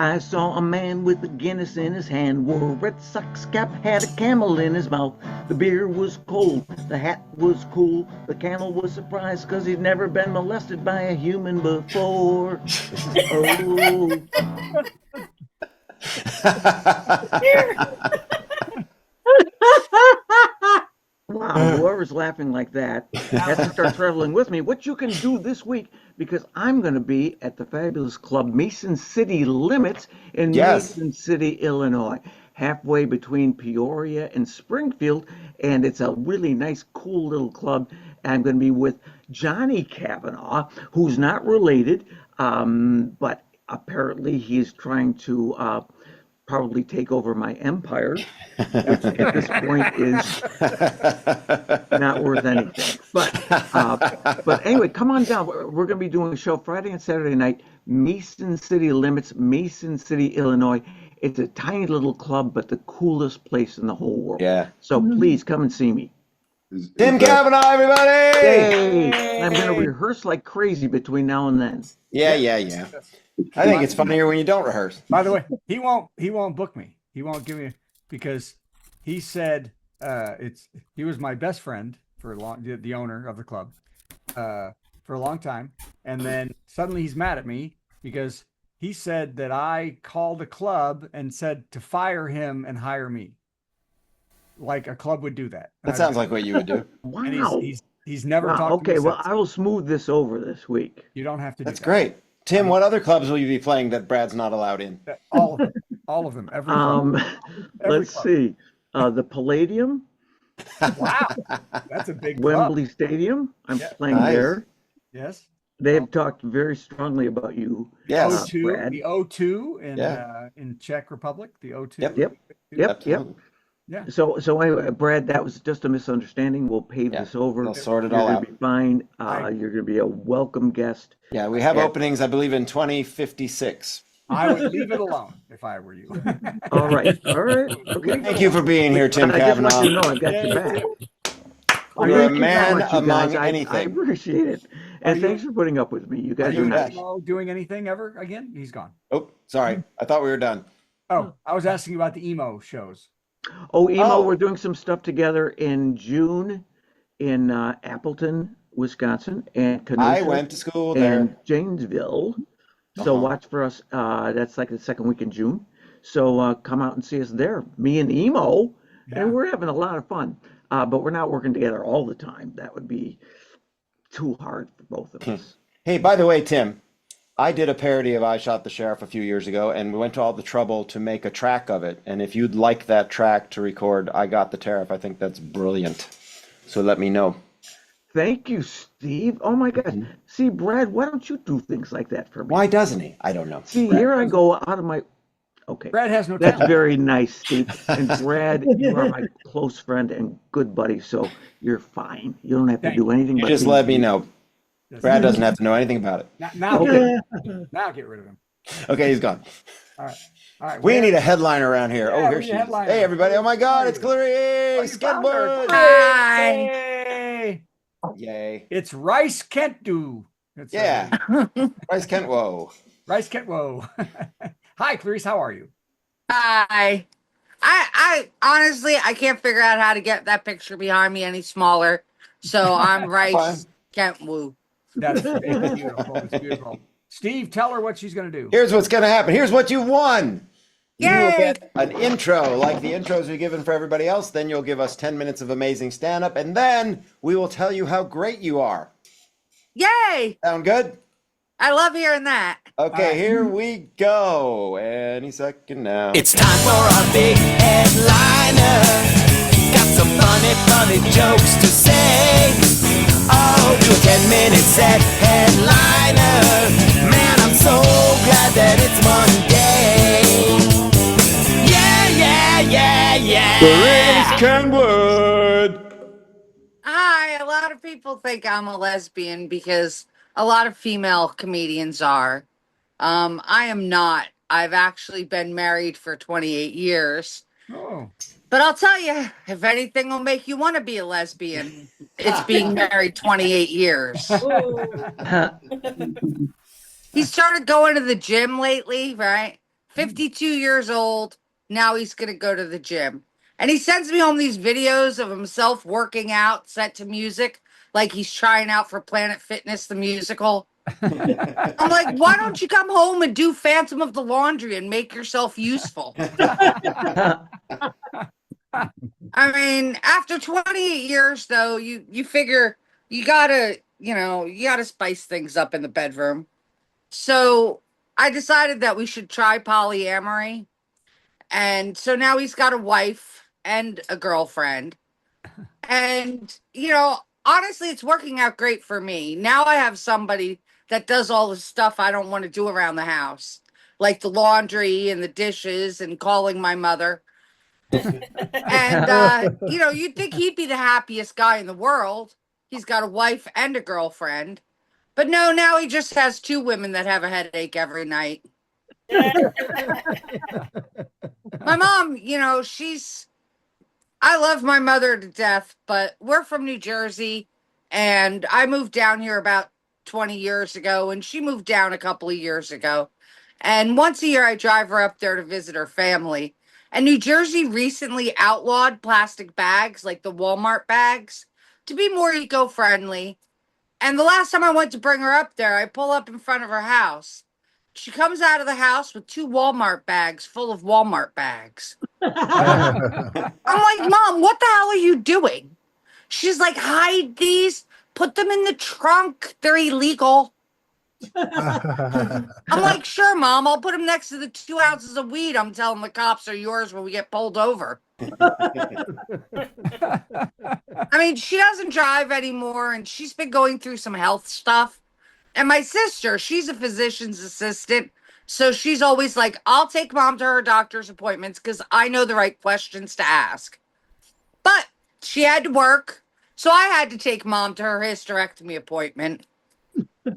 I saw a man with a Guinness in his hand, wore a Red Sox cap, had a camel in his mouth. The beer was cold, the hat was cool, the camel was surprised because he'd never been molested by a human before. Oh. Wow, whoever's laughing like that has to start traveling with me. What you can do this week, because I'm going to be at the fabulous club Mason City Limits in Mason City, Illinois, halfway between Peoria and Springfield, and it's a really nice, cool little club. I'm going to be with Johnny Cavanagh, who's not related, but apparently he's trying to probably take over my empire, which at this point is not worth anything. But anyway, come on down. We're going to be doing a show Friday and Saturday night, Mason City Limits, Mason City, Illinois. It's a tiny little club, but the coolest place in the whole world. Yeah. So please come and see me. Tim Cavanagh, everybody! Yay! I'm going to rehearse like crazy between now and then. Yeah. I think it's funnier when you don't rehearse. By the way, he won't book me. He won't give me, because he said he was my best friend for a long, the owner of the club, for a long time, and then suddenly he's mad at me because he said that I called the club and said to fire him and hire me. Like a club would do that. That sounds like what you would do. Wow. And he's never talked to Okay, me well, since. I will smooth this over this week. You don't have to do That's that. great. Tim, what other clubs will you be playing that Brad's not allowed in? All of them. All of them. Every club. Every Let's club. see. The Palladium, Wow. That's a big club. Wembley Stadium. I'm playing Nice. there. Yes. They have talked very strongly about you. Yes. O2, Brad. the O2 in Yeah. in Czech Republic, the O2. Yep. Yep. Absolutely. Yeah. So anyway, Brad, that was just a misunderstanding. We'll pave Yeah, this over. we'll sort it You're all gonna out. be fine. Right. You're going to be a welcome guest. Yeah, we have Yeah. openings, I believe, in 2056. I would leave it alone if I were you. All right. Okay. Thank you for being here, Tim I just want Cavanagh. you to know I got your Yeah, back. You're a Thank you very man much, you among guys. I anything. appreciate it. And you- thanks for putting up with me. You guys Are are you nice. doing anything ever again? He's gone. Oh, sorry. I thought we were done. Oh, I was asking about the emo shows. Oh, Emo, Oh. we're doing some stuff together in June in Appleton, Wisconsin, and Kenosha I went to school there. and Janesville. So Uh-huh. watch for us. That's like the second week in June. So come out and see us there. Me and Emo, Yeah. and we're having a lot of fun. But we're not working together all the time. That would be too hard for both of us. Hey, by the way, Tim, I did a parody of I Shot the Sheriff a few years ago, and we went to all the trouble to make a track of it. And if you'd like that track to record I Got the Tariff, I think that's brilliant. So let me know. Thank you, Steve. Oh my God. See, Brad, why don't you do things like that for me? Why doesn't he? I don't know. See, here I go out of my. Okay. Brad has no That's talent. very nice, Steve. And Brad, you are my close friend and good buddy, so you're fine. You don't have to Thank do anything You but just be let me you. know. Brad doesn't have to know anything about it. Now, Okay. now get rid of him. Okay, he's gone. All right. All right. We need a headliner around here. Yeah, Oh, we here need she a is. headliner. Hey, everybody. Oh, my God. It's you Clarice found her. Kentwood. Yay! Yay. It's Rice Kentwood. It's, Yeah. Bryce Kent. Whoa. Rice Kent. Whoa. Hi, Clarice. How are you? Hi. I honestly I can't figure out how to get that picture behind me any smaller. So I'm Rice Kentwood. That's it's beautiful. It's beautiful. Steve, tell her what she's going to do. Here's what's going to happen. Here's what you won. You will Yay! get an intro like the intros we've given for everybody else. Then you'll give us 10 minutes of amazing stand up. And then we will tell you how great you are. Yay! Sound good? I love hearing that. Okay, here we go. Any second now. It's time for our big headliner. Got some funny jokes to say. Oh, do a 10-minute set headliner. Man, I'm so glad that it's Monday. Yeah. Clarice Kentwood. Hi. A lot of people think I'm a lesbian because a lot of female comedians are. I am not. I've actually been married for 28 years. Oh. But I'll tell you, if anything will make you want to be a lesbian, it's being married 28 years. He started going to the gym lately, right? 52 years old. Now he's going to go to the gym. And he sends me home these videos of himself working out set to music, like he's trying out for Planet Fitness, the musical. I'm like, why don't you come home and do Phantom of the Laundry and make yourself useful? I mean, after 28 years, though, you figure you gotta spice things up in the bedroom. So I decided that we should try polyamory. And so now he's got a wife and a girlfriend. And, honestly, it's working out great for me. Now I have somebody that does all the stuff I don't want to do around the house, like the laundry and the dishes and calling my mother. And, you'd think he'd be the happiest guy in the world. He's got a wife and a girlfriend. But no, now he just has two women that have a headache every night. My mom, I love my mother to death, but we're from New Jersey, and I moved down here about 20 years ago, and she moved down a couple of years ago. And once a year, I drive her up there to visit her family. And New Jersey recently outlawed plastic bags, like the Walmart bags, to be more eco-friendly. And the last time I went to bring her up there, I pull up in front of her house. She comes out of the house with 2 Walmart bags full of Walmart bags. I'm like, Mom, what the hell are you doing? She's like, hide these, put them in the trunk. They're illegal. I'm like, sure, Mom, I'll put them next to the 2 ounces of weed I'm telling the cops are yours when we get pulled over. I mean, she doesn't drive anymore, and she's been going through some health stuff. And my sister, she's a physician's assistant, so she's always like, I'll take Mom to her doctor's appointments because I know the right questions to ask. But she had to work, so I had to take Mom to her hysterectomy appointment.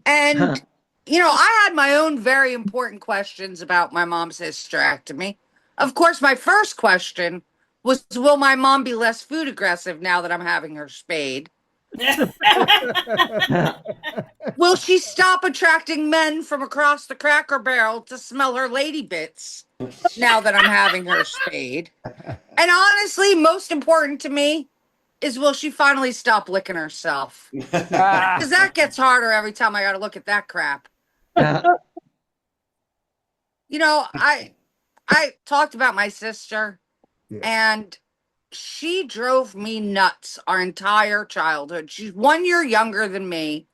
And, you know, I had my own very important questions about my mom's hysterectomy. Of course, my first question was, will my mom be less food aggressive now that I'm having her spayed? Will she stop attracting men from across the Cracker Barrel to smell her lady bits now that I'm having her spayed? And honestly, most important to me is, will she finally stop licking herself? Because that gets harder every time I got to look at that crap. You know, I talked about my sister, and she drove me nuts our entire childhood. She's 1 year younger than me,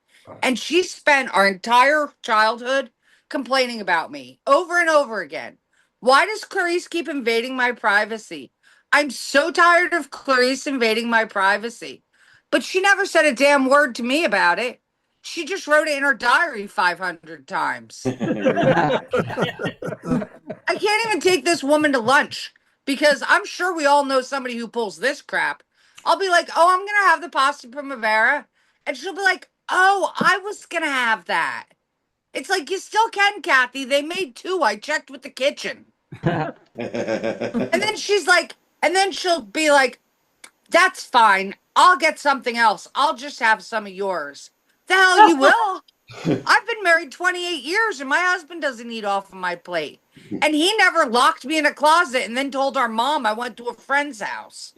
and she spent our entire childhood complaining about me over and over again. Why does Clarice keep invading my privacy? I'm so tired of Clarice invading my privacy. But she never said a damn word to me about it. She just wrote it in her diary 500 times. I can't even take this woman to lunch because I'm sure we all know somebody who pulls this crap. I'll be like, oh, I'm going to have the pasta primavera. And she'll be like, oh, I was going to have that. It's like, you still can, Kathy. They made 2. I checked with the kitchen. And then she's like, and then she'll be like, that's fine. I'll get something else. I'll just have some of yours. The hell you will. I've been married 28 years and my husband doesn't eat off of my plate. And he never locked me in a closet and then told our mom I went to a friend's house.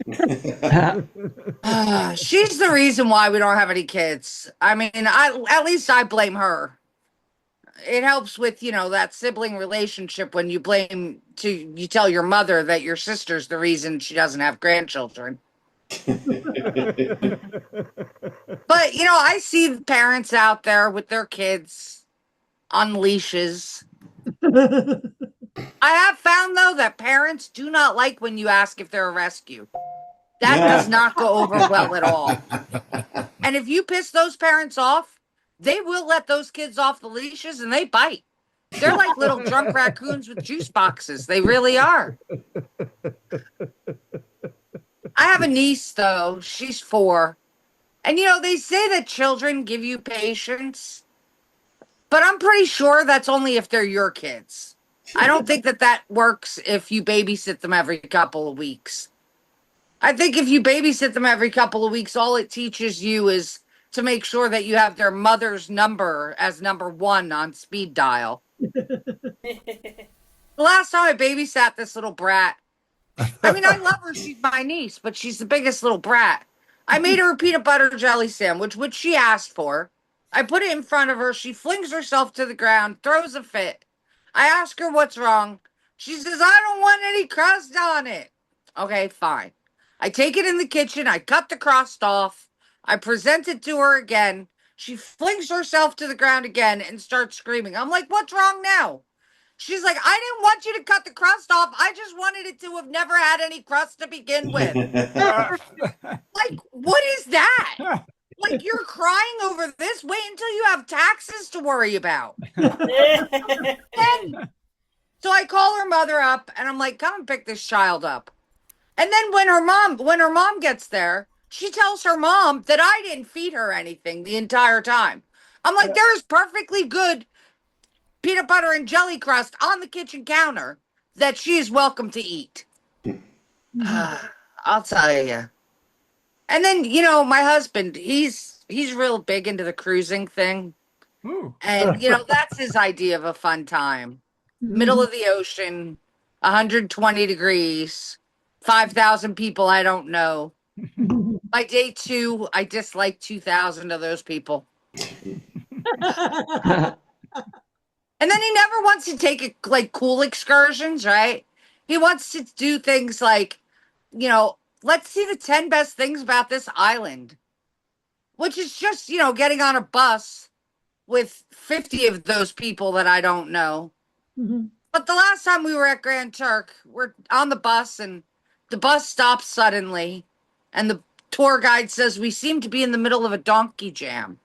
She's the reason why we don't have any kids. I mean, at least I blame her. It helps with, you know, that sibling relationship when you tell your mother that your sister's the reason she doesn't have grandchildren. But, you know, I see parents out there with their kids on leashes. I have found, though, that parents do not like when you ask if they're a rescue. That does not go over well at all. And if you piss those parents off, they will let those kids off the leashes and they bite. They're like little drunk raccoons with juice boxes. They really are. I have a niece, though. She's 4. And, you know, they say that children give you patience. But I'm pretty sure that's only if they're your kids. I don't think that works if you babysit them every couple of weeks. I think if you babysit them every couple of weeks, all it teaches you is to make sure that you have their mother's number as number 1 on speed dial. The last time I babysat this little brat, I mean, I love her. She's my niece, but she's the biggest little brat. I made her a peanut butter jelly sandwich, which she asked for. I put it in front of her. She flings herself to the ground, throws a fit. I ask her what's wrong. She says, I don't want any crust on it. Okay, fine. I take it in the kitchen. I cut the crust off. I present it to her again. She flings herself to the ground again and starts screaming. I'm like, what's wrong now? She's like, I didn't want you to cut the crust off. I just wanted it to have never had any crust to begin with. Like, what is that? Like, you're crying over this? Wait until you have taxes to worry about. So I call her mother up and I'm like, come and pick this child up. And then when her mom gets there, she tells her mom that I didn't feed her anything the entire time. I'm like, there's perfectly good peanut butter and jelly crust on the kitchen counter that she is welcome to eat. I'll tell you. And then, you know, my husband, he's real big into the cruising thing. Ooh. And, you know, that's his idea of a fun time. Middle of the ocean, 120 degrees, 5,000 people I don't know. By day 2, I dislike 2,000 of those people. And then he never wants to take like cool excursions, right? He wants to do things like, let's see the 10 best things about this island, which is just, getting on a bus with 50 of those people that I don't know. Mhm. But the last time we were at Grand Turk, we're on the bus and the bus stops suddenly. And the tour guide says we seem to be in the middle of a donkey jam.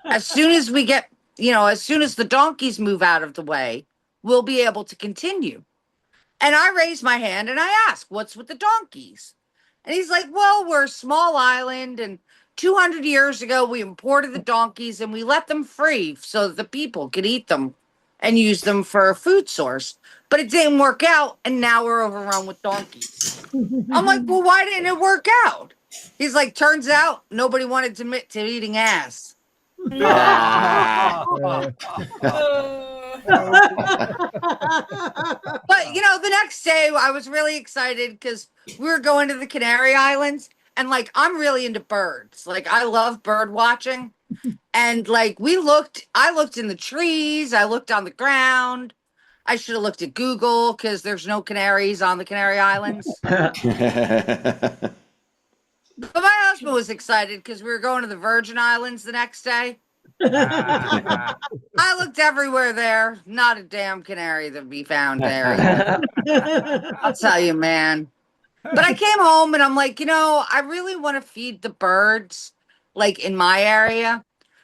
As soon as we get, as soon as the donkeys move out of the way, we'll be able to continue. And I raise my hand and I ask, what's with the donkeys? And he's like, well, we're a small island and 200 years ago we imported the donkeys and we let them free so that the people could eat them and use them for a food source. But it didn't work out and now we're overrun with donkeys. I'm like, well, why didn't it work out? He's like, turns out nobody wanted to admit to eating ass. But the next day I was really excited because we were going to the Canary Islands and like I'm really into birds. Like I love bird watching. And like I looked in the trees, I looked on the ground. I should have looked at Google because there's no canaries on the Canary Islands. But my husband was excited because we were going to the Virgin Islands the next day. I looked everywhere there. Not a damn canary to be found there. I'll tell you, man. But I came home and I'm like, I really want to feed the birds, like in my area.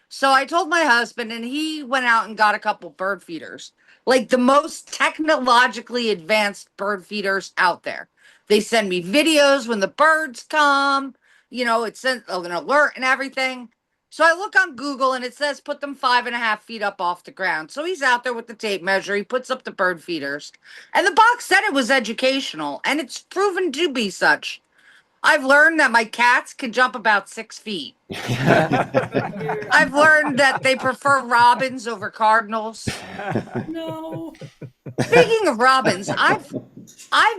So I told my husband and he went out and got a couple bird feeders, like the most technologically advanced bird feeders out there. They send me videos when the birds come. It sends an alert and everything. So I look on Google and it says put them 5.5 feet up off the ground. So he's out there with the tape measure. He puts up the bird feeders. And the box said it was educational. And it's proven to be such. I've learned that my cats can jump about 6 feet. I've learned that they prefer robins over cardinals. No. Speaking of robins, I've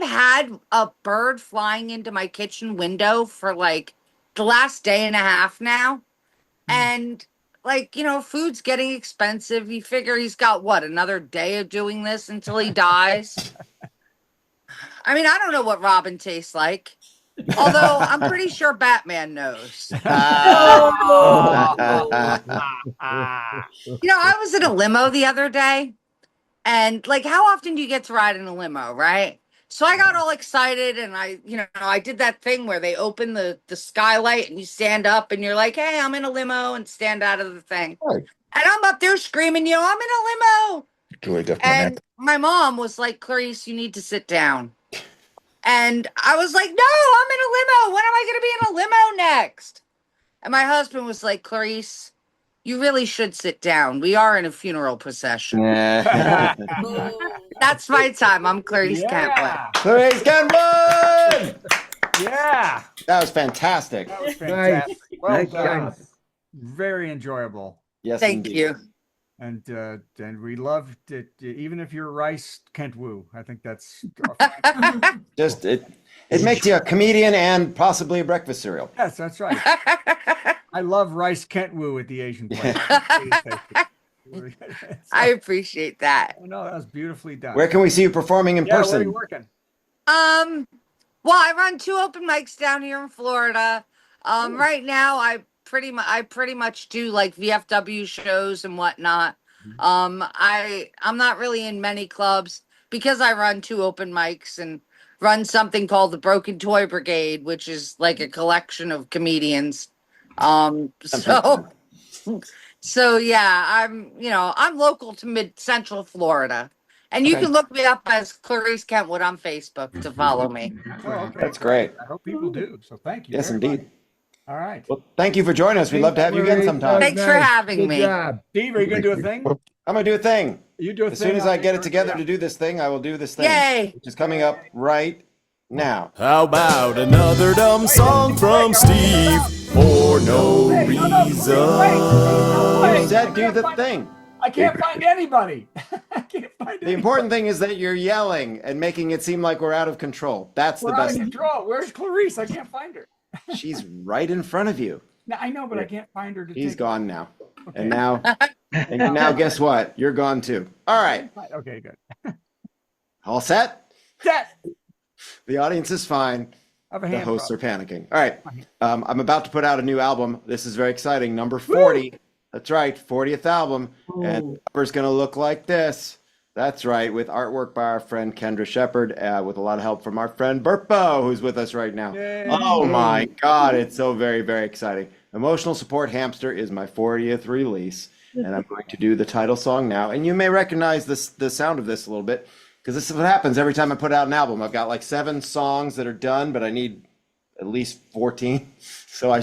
had a bird flying into my kitchen window for like the last day and a half now. And like, food's getting expensive. You figure he's got another day of doing this until he dies. I mean, I don't know what robin tastes like. Although I'm pretty sure Batman knows. I was in a limo the other day. And like, how often do you get to ride in a limo, right? So I got all excited and I did that thing where they open the skylight and you stand up and you're like, hey, I'm in a limo, and stand out of the thing. Right. And I'm up there screaming, I'm in a limo. And my mom was like, Clarice, you need to sit down. And I was like, no, I'm in a limo. When am I going to be in a limo next? And my husband was like, Clarice, you really should sit down. We are in a funeral procession. That's my time. I'm Clarice Kentwood. Clarice Kentwood! Yeah. That was fantastic. That was fantastic. Nice. Well Nice done. job. Very enjoyable. Yes, Thank indeed. you. And we loved it, even if you're Rice Kentwoo. I think that's Just it makes you a comedian and possibly a breakfast cereal. yes, that's right. I love Rice Kentwoo at the Asian place. I appreciate that. No, that was beautifully done. Where can we see you performing in Where are person? you working? Well, I run 2 open mics down here in Florida. Right now I pretty much do like VFW shows and whatnot. I'm not really in many clubs because I run 2 open mics and run something called the Broken Toy Brigade, which is like a collection of comedians. So yeah, I'm local to mid-central Florida. And you can look me up as Clarice Kentwood on Facebook to follow me. Oh, okay. That's great. I hope people do. So thank you. Yes, very indeed. much. All right. Well, thank you for joining us. We'd love to have you again sometime. Thanks for having me. Job. Steve, are you going to do a thing? I'm going to do a thing. You do a As thing. soon as I get it on- together yeah. to do this thing, I will do this thing. Yay. Which is coming up right now. How about another dumb song from Steve for no reason? You said do the thing. I can't find anybody. I can't find The important thing is that you're yelling and making it seem like we're out of control. That's We're the out best of thing. control. Where's Clarice? I can't find her. She's right in front of you. No, I know, but I can't find her. He's gone now. Okay. And now guess what? You're gone too. All right. Okay, good. All set? Set. The audience is fine. The hosts are panicking. All right. I'm about to put out a new album. This is very exciting. Number 40. Woo! That's right. 40th album. Ooh. And the cover's going to look like this. That's right. With artwork by our friend Kendra Shepard, with a lot of help from our friend Burpo, who's with us right now. Yay. Oh my God. It's so very, very exciting. Emotional Support Hamster is my 40th release. And I'm going to do the title song now. And you may recognize the sound of this a little bit, because this is what happens every time I put out an album. I've got like 7 songs that are done, but I need at least 14. So I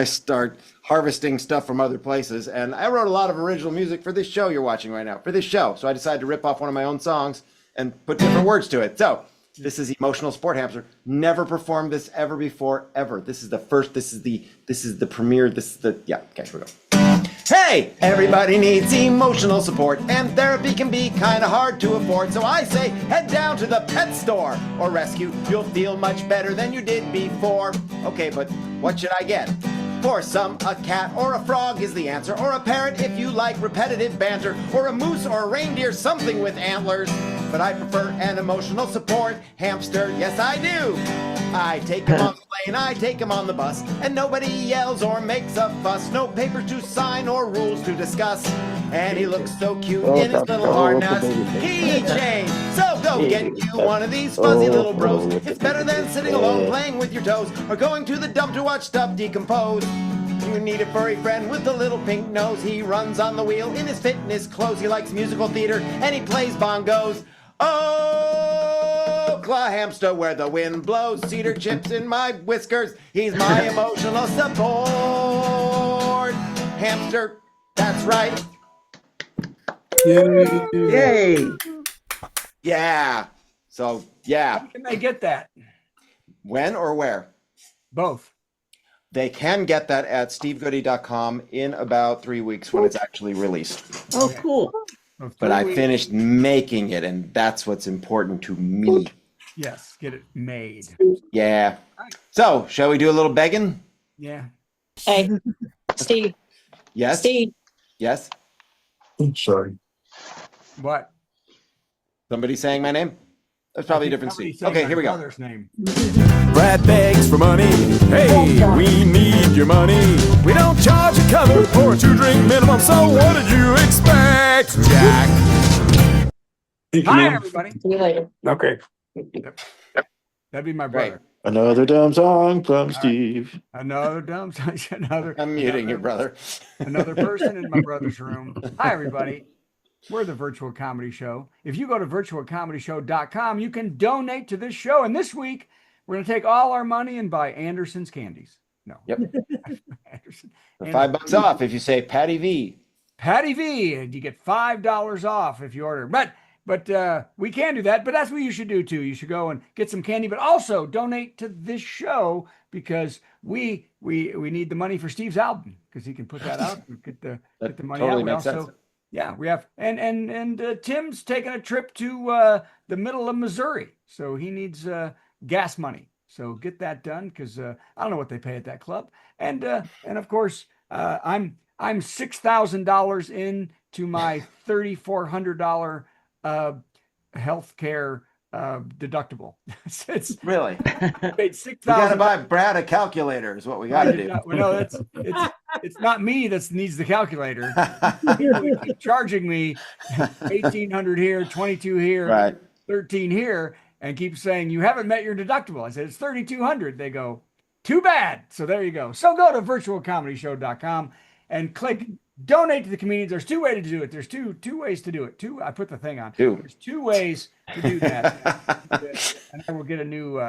start harvesting stuff from other places. And I wrote a lot of original music for this show you're watching right now, for this show. So I decided to rip off one of my own songs and put different words to it. So this is Emotional Support Hamster. Never performed this ever before, ever. This is the first, this is the premiere, yeah, okay, here we go. Hey, everybody needs emotional support, and therapy can be kind of hard to afford. So I say, head down to the pet store or rescue. You'll feel much better than you did before. Okay, but what should I get? For some, a cat or a frog is the answer, or a parrot if you like repetitive banter, or a moose or a reindeer, something with antlers. But I prefer an emotional support hamster, yes I do. I take him on the plane, I take him on the bus, and nobody yells or makes a fuss. No papers to sign or rules to discuss. And he looks so cute in his little harness keychain. So go get you one of these fuzzy little bros. It's better than sitting alone playing with your toes, or going to the dump to watch stuff decompose. You need a furry friend with a little pink nose. He runs on the wheel in his fitness clothes. He likes musical theater and he plays bongos. Oh, claw hamster where the wind blows, cedar chips in my whiskers. He's my emotional support hamster. That's right. Yay. Yay. Yeah. So, yeah. How can they get that? When or where? Both. They can get that at stevegoodie.com in about 3 weeks when it's actually released. Oh, cool. But I finished making it, and that's what's important to me. Yes, get it made. Yeah. So, shall we do a little begging? Yeah. Hey, Steve. Yes? Steve. Yes? Sorry. What? Somebody saying my name? That's probably a different Steve. Okay, here we go. Name. Brad begs for money. Hey, we need your money. We don't charge a cover for a 2-drink minimum, so what did you expect, Jack? Hi, everybody. See you later. Okay. That'd be my brother. Another dumb song from Steve. Another dumb song. I'm muting your brother. Another person in my brother's room. Hi, everybody. We're the Virtual Comedy Show. If you go to virtualcomedyshow.com, you can donate to this show. And this week, we're going to take all our money and buy Anderson's candies. No. Yep. Anderson. For $5 off if you say Patty V. Patty V. And you get $5 off if you order. But we can do that. But that's what you should do, too. You should go and get some candy. But also donate to this show because we need the money for Steve's album because he can put that out and get the money totally out. Makes sense. Yeah, we have, and Tim's taking a trip to the middle of Missouri, so he needs gas money. So get that done because I don't know what they pay at that club. And of course, I'm $6,000 into my $3,400 health care deductible. it's really paid $6,000. We gotta buy Brad a calculator is what we gotta do. No, it's not me that needs the calculator. People keep charging me 1,800 here, 22 here, right, 13 here, and keep saying you haven't met your deductible. I said it's 3,200. They go, too bad. So there you go. So go to virtualcomedyshow.com and click donate to the comedians. There's 2 ways to do it. There's two ways to do it. I put the thing on. There's 2 ways to do that. And I will get a new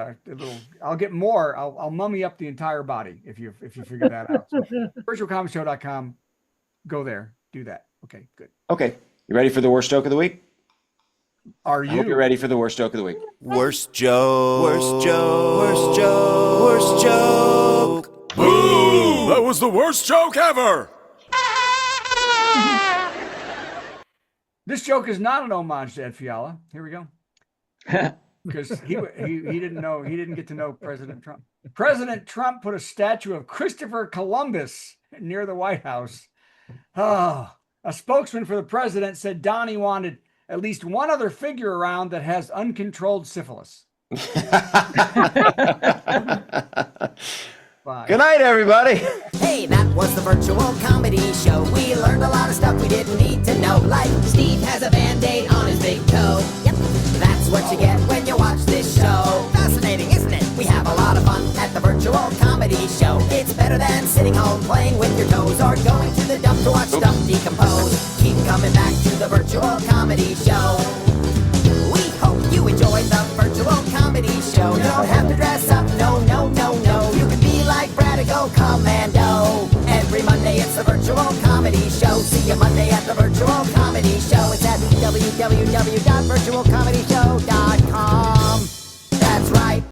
I'll get more. I'll mummy up the entire body if you figure that out. So, virtualcomedyshow.com. Go there. Do that. Okay, good. Okay. You ready for the worst joke of the week? Are you? I hope you're ready for the worst joke of the week. Worst joke. Worst joke. Worst joke. Worst joke. Boo! That was the worst joke ever. This joke is not an homage to Ed Fiala. Here we go. because he didn't get to know President Trump. President Trump put a statue of Christopher Columbus near the White House. Oh, a spokesman for the president said Donnie wanted at least one other figure around that has uncontrolled syphilis. Bye. Good night, everybody. Hey, that was the virtual comedy show. We learned a lot of stuff we didn't need to know. Like Steve has a Band-Aid on his big toe. Yep, that's what you get when you watch this show. Fascinating, isn't it? We have a lot of fun at the virtual comedy show. It's better than sitting home playing with your toes or going to the dump to watch stuff decompose. Keep coming back to the virtual comedy show. We hope you enjoyed the virtual comedy show. You don't have to dress up, no, no, no, no. You can be like Brad and go commando. Every Monday it's the virtual comedy show. See you Monday at the virtual comedy show. It's at www.virtualcomedyshow.com.